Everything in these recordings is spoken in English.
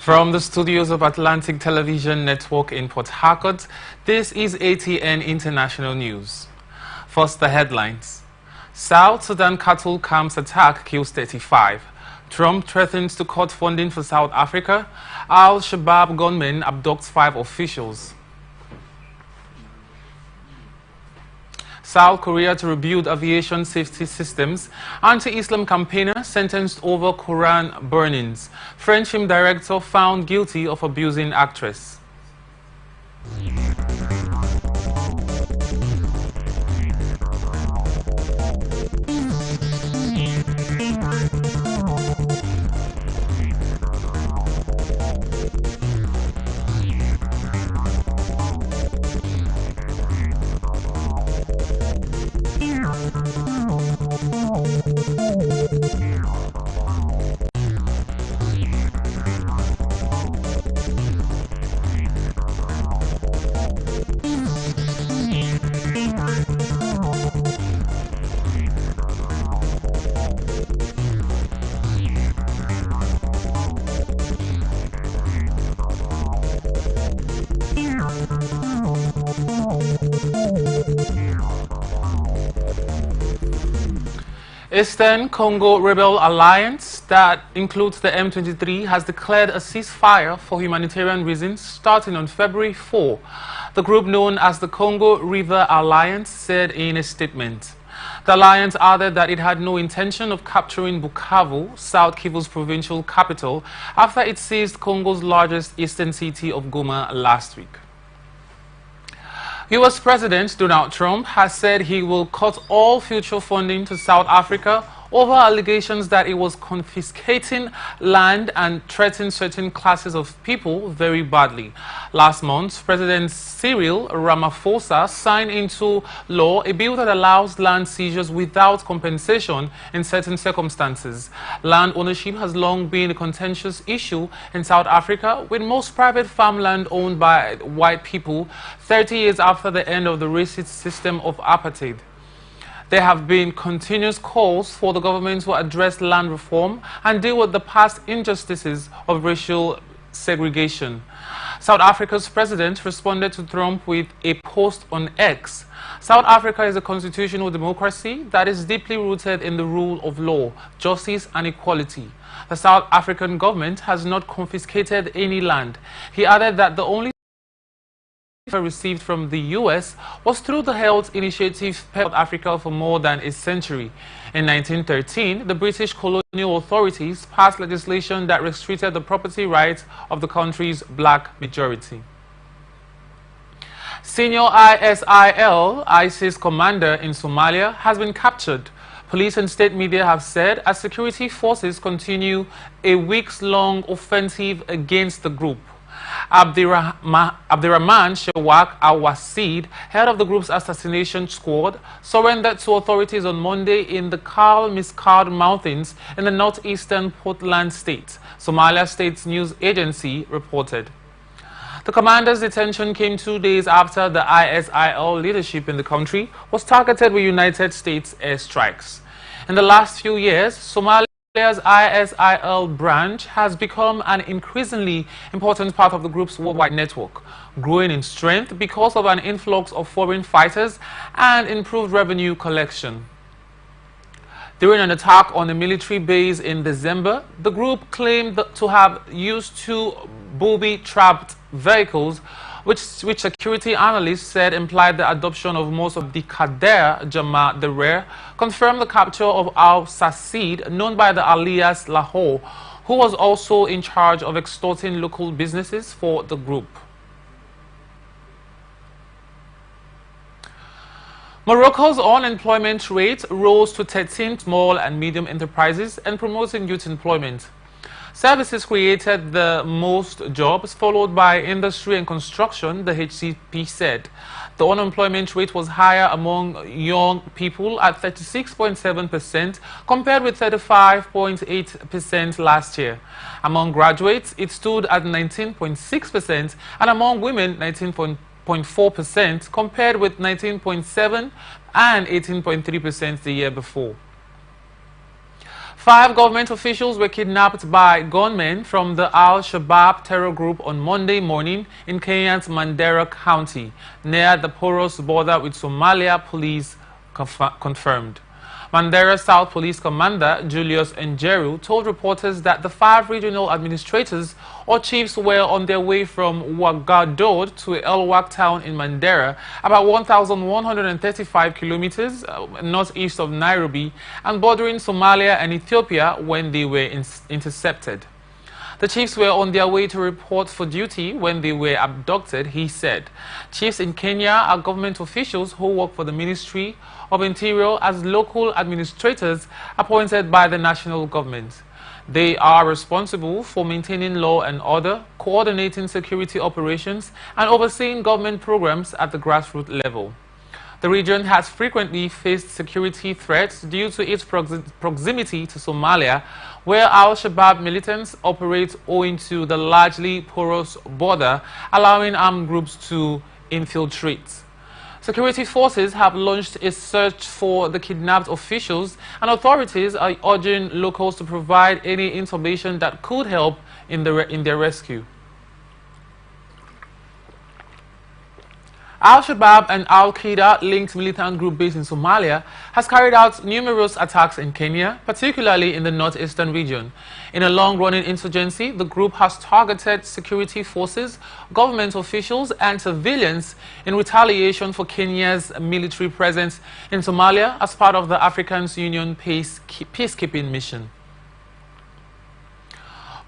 From the studios of Atlantic Television Network in Port Harcourt, this is ATN International News. First, the headlines. South Sudan cattle camps attack kills 35. Trump threatens to cut funding for South Africa. Al-Shabaab gunmen abducts 5 officials. South Korea to rebuild aviation safety systems. Anti-Islam campaigner sentenced over Quran burnings. French film director found guilty of abusing actress. Eastern Congo Rebel Alliance, that includes the M23, has declared a ceasefire for humanitarian reasons starting on February 4. The group, known as the Congo River Alliance, said in a statement. The alliance added that it had no intention of capturing Bukavu, South Kivu's provincial capital, after it seized Congo's largest eastern city of Goma last week. U.S. President Donald Trump has said he will cut all future funding to South Africa over allegations that it was confiscating land and threatening certain classes of people very badly. Last month, President Cyril Ramaphosa signed into law a bill that allows land seizures without compensation in certain circumstances. Land ownership has long been a contentious issue in South Africa, with most private farmland owned by white people 30 years after the end of the racist system of apartheid. There have been continuous calls for the government to address land reform and deal with the past injustices of racial segregation. South Africa's president responded to Trump with a post on X. South Africa is a constitutional democracy that is deeply rooted in the rule of law, justice and equality. The South African government has not confiscated any land. He added that the only received from the U.S. was through the health initiative South Africa for more than a century. In 1913, the British colonial authorities passed legislation that restricted the property rights of the country's black majority. Senior ISIS commander in Somalia has been captured. Police and state media have said as security forces continue a weeks-long offensive against the group. Abdirahman Shawak al-Wasid, head of the group's assassination squad, surrendered to authorities on Monday in the Kal Miskard Mountains in the northeastern Puntland state, Somalia State News Agency reported. The commander's detention came 2 days after the ISIL leadership in the country was targeted with United States airstrikes. In the last few years, Somalia's ISIL branch has become an increasingly important part of the group's worldwide network, growing in strength because of an influx of foreign fighters and improved revenue collection. During an attack on a military base in December, the group claimed to have used 2 booby-trapped vehicles, which security analysts said implied the adoption of most of the Kader Jama Derer, confirmed the capture of Al-Sassid, known by the alias Lahore, who was also in charge of extorting local businesses for the group. Morocco's unemployment rate rose to 13 small and medium enterprises and promoting youth employment. Services created the most jobs, followed by industry and construction, the HCP said. The unemployment rate was higher among young people at 36.7% compared with 35.8% last year. Among graduates, it stood at 19.6%, and among women, 19.4% compared with 19.7% and 18.3% the year before. 5 government officials were kidnapped by gunmen from the Al-Shabaab terror group on Monday morning in Kenya's Mandera County, near the porous border with Somalia, police confirmed. Mandera South Police Commander Julius Njeru told reporters that the 5 regional administrators or chiefs were on their way from Ouagadougou to Elwak town in Mandera, about 1,135 kilometers northeast of Nairobi and bordering Somalia and Ethiopia when they were intercepted. The chiefs were on their way to report for duty when they were abducted, he said. Chiefs in Kenya are government officials who work for the Ministry of Interior as local administrators appointed by the national government. They are responsible for maintaining law and order, coordinating security operations, and overseeing government programs at the grassroots level. The region has frequently faced security threats due to its proximity to Somalia, where Al-Shabaab militants operate owing to the largely porous border, allowing armed groups to infiltrate. Security forces have launched a search for the kidnapped officials, and authorities are urging locals to provide any information that could help in their rescue. Al-Shabaab, an Al-Qaeda-linked militant group based in Somalia, has carried out numerous attacks in Kenya, particularly in the northeastern region. In a long-running insurgency, the group has targeted security forces, government officials, and civilians in retaliation for Kenya's military presence in Somalia as part of the African Union peacekeeping mission.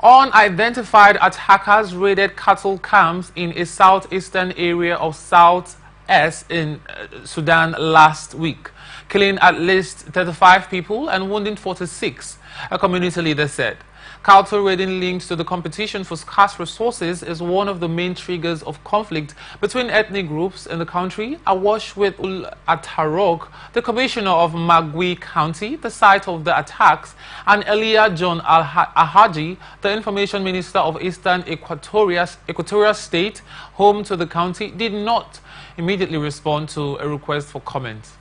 Unidentified attackers raided cattle camps in a southeastern area of South S in Sudan last week, killing at least 35 people and wounding 46, a community leader said. Cattle raiding linked to the competition for scarce resources is one of the main triggers of conflict between ethnic groups in the country, awash with Atarok, the commissioner of Magui County, the site of the attacks, and Elia John Ahaji, the information minister of Eastern Equatorial State, home to the county, did not immediately respond to a request for comment.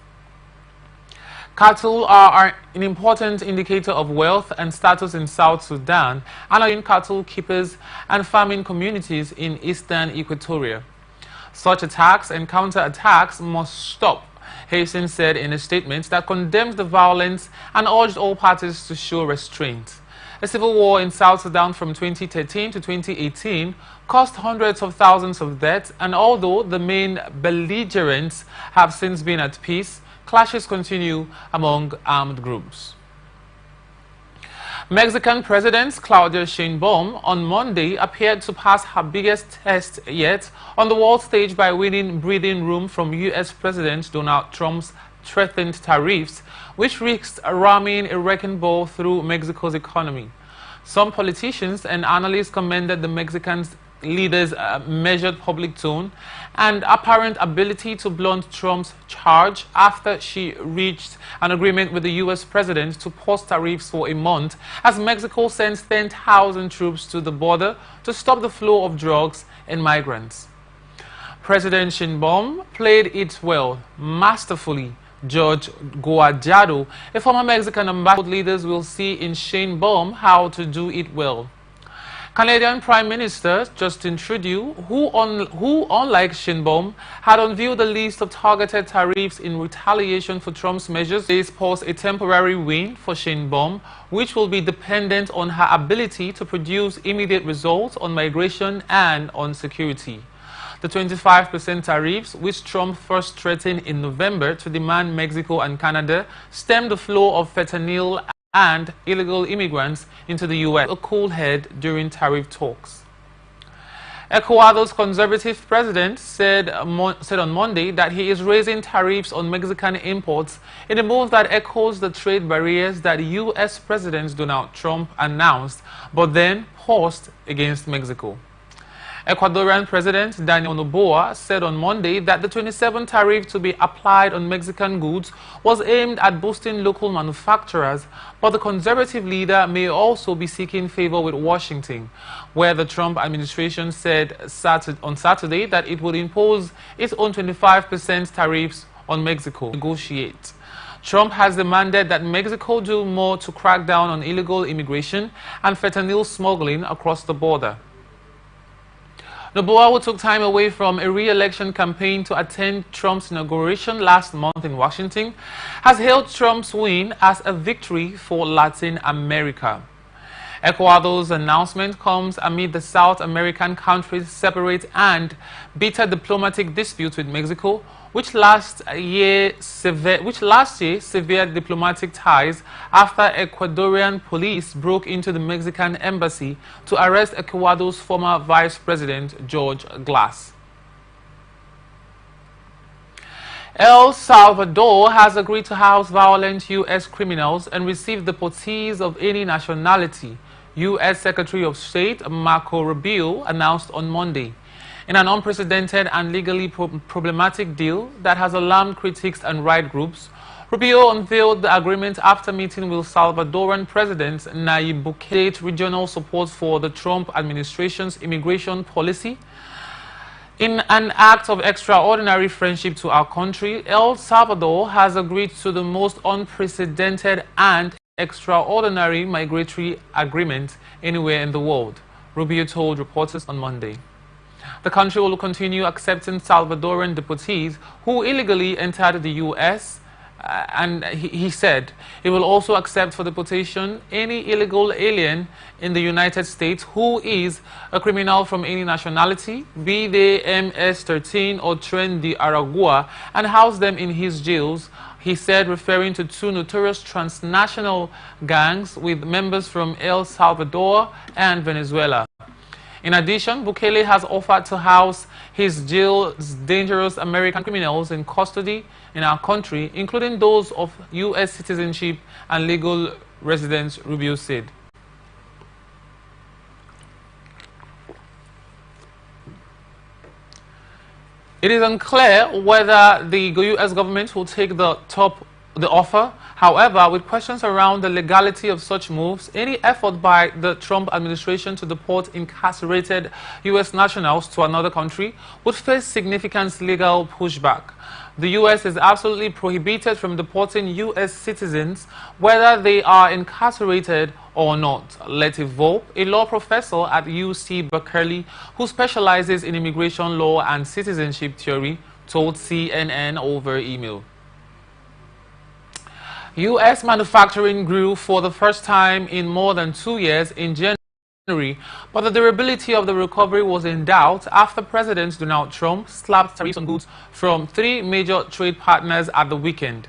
Cattle are an important indicator of wealth and status in South Sudan and are in cattle keepers and farming communities in eastern Equatoria. Such attacks and counterattacks must stop, Hassan said in a statement that condemns the violence and urged all parties to show restraint. A civil war in South Sudan from 2013 to 2018 caused hundreds of thousands of deaths, and although the main belligerents have since been at peace, clashes continue among armed groups. Mexican President Claudia Sheinbaum on Monday appeared to pass her biggest test yet on the world stage by winning breathing room from U.S. President Donald Trump's threatened tariffs, which risked ramming a wrecking ball through Mexico's economy. Some politicians and analysts commended the Mexican leader's measured public tone and apparent ability to blunt Trump's charge after she reached an agreement with the U.S. president to pause tariffs for a month as Mexico sends 10,000 troops to the border to stop the flow of drugs and migrants. President Sheinbaum played it well, masterfully. George Guajado, a former Mexican ambassador, leaders will see in Sheinbaum how to do it well. Canadian Prime Minister Justin Trudeau, who unlike Sheinbaum, had unveiled a list of targeted tariffs in retaliation for Trump's measures, this posed a temporary win for Sheinbaum, which will be dependent on her ability to produce immediate results on migration and on security. The 25% tariffs, which Trump first threatened in November to demand Mexico and Canada stem the flow of fentanyl and illegal immigrants into the U.S., a cool head during tariff talks. Ecuador's conservative president said on Monday that he is raising tariffs on Mexican imports in a move that echoes the trade barriers that U.S. President Donald Trump announced but then paused against Mexico. Ecuadorian President Daniel Noboa said on Monday that the 27 tariff to be applied on Mexican goods was aimed at boosting local manufacturers, but the conservative leader may also be seeking favor with Washington, where the Trump administration said on Saturday that it would impose its own 25% tariffs on Mexico. Negotiate. Trump has demanded that Mexico do more to crack down on illegal immigration and fentanyl smuggling across the border. Noboa, who took time away from a re-election campaign to attend Trump's inauguration last month in Washington, has hailed Trump's win as a victory for Latin America. Ecuador's announcement comes amid the South American country's separate and bitter diplomatic dispute with Mexico, which last year severed diplomatic ties after Ecuadorian police broke into the Mexican embassy to arrest Ecuador's former Vice President George Glass. El Salvador has agreed to house violent U.S. criminals and receive deportees of any nationality, U.S. Secretary of State Marco Rubio announced on Monday. In an unprecedented and legally problematic deal that has alarmed critics and right groups, Rubio unveiled the agreement after meeting with Salvadoran President Nayib Bukele. Regional support for the Trump administration's immigration policy. In an act of extraordinary friendship to our country, El Salvador has agreed to the most unprecedented and extraordinary migratory agreement anywhere in the world, Rubio told reporters on Monday. The country will continue accepting Salvadoran deportees who illegally entered the U.S., and he said it will also accept for deportation any illegal alien in the United States who is a criminal from any nationality, be they MS-13 or Tren de Aragua, and house them in his jails, he said, referring to two notorious transnational gangs with members from El Salvador and Venezuela. In addition, Bukele has offered to house his jail's dangerous American criminals in custody in our country, including those of U.S. citizenship and legal residents, Rubio said. It is unclear whether the U.S. government will take the offer. However, with questions around the legality of such moves, any effort by the Trump administration to deport incarcerated U.S. nationals to another country would face significant legal pushback. The U.S. is absolutely prohibited from deporting U.S. citizens, whether they are incarcerated or not, Letty Volpe, a law professor at UC Berkeley who specializes in immigration law and citizenship theory, told CNN over email. U.S. manufacturing grew for the first time in more than 2 years in January, but the durability of the recovery was in doubt after President Donald Trump slapped tariffs on goods from 3 major trade partners at the weekend.